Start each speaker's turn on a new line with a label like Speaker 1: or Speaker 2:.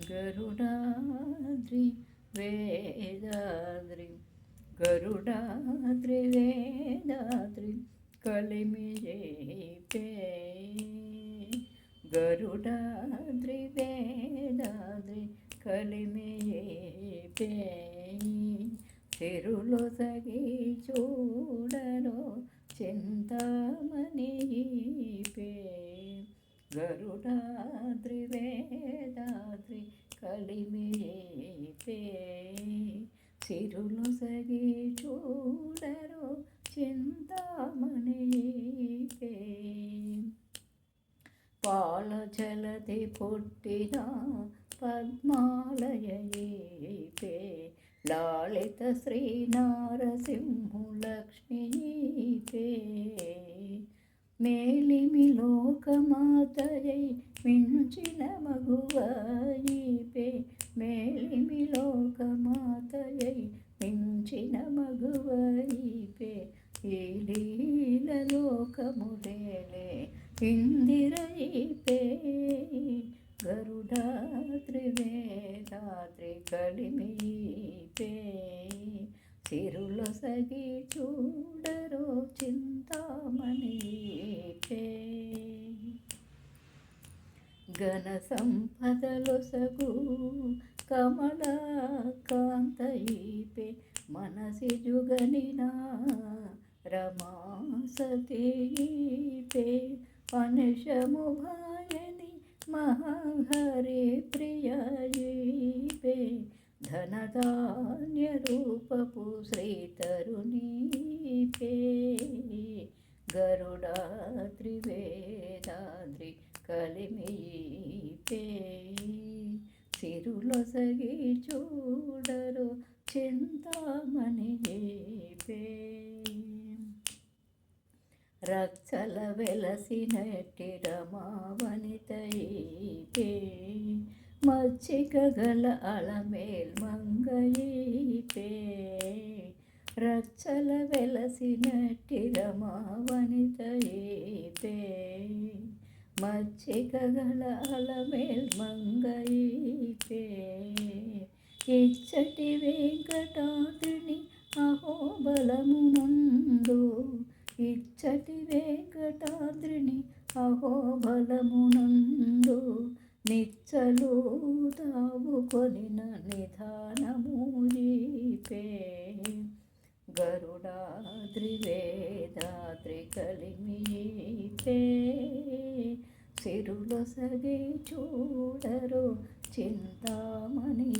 Speaker 1: Garudadri Vedadri Garudadri Vedadri కలిమిజేపే Garudadri Vedadri కలిమిజేపే తిరులొసగి చూడరో Chintamani pay Garudadri Vedadri కలిమిపే సిరులొసగి చూడరో Chintamani pay పాల జలది పుట్టిన పద్మాలయపే లాళిత శ్రీ నారసింహులక్ష్మీపే మేలిమి లోకమాతయై మించిన మగువైపే మేలిమి లోకమాతయై మించిన మగువైపే ఈ లీల లోకములేలే ఇందిరైపే గరుడాద్రి వేదాద్రి కలిమిపే సిరులొసగి చూడరో చింతామణి పే ఘన సంపదలొసగు కమలాకాంతయీపే మనసి జుగనినా రమా సతీపే అనుషము భాయని మహాహరి ప్రియాయీపే ధనధాన్య రూపపు శ్రీతరుణీపే గరుడాద్రి వేదాద్రి కలిమిపే సిరులొసగి చూడరు చింతామణి పే రక్షల వెలసినట్టి రమావనితయీపే మచ్చిక గల అలమేల్ మంగయీపే రక్షల వెలసినట్టి రమావనితయీపే మచ్చిక గల అలమేల్ మంగయీపే ఇచ్చటి వెంకటాద్రిని అహోబలమునందు ఇచ్చటి వెంకటాద్రిని అహోబలమునందు నిచ్చలు తావుకొనిన నిధానమూరీపే గరుడాద్రి వేదాద్రి కలిమిపే సిరులొసగి చూడరు చింతామణి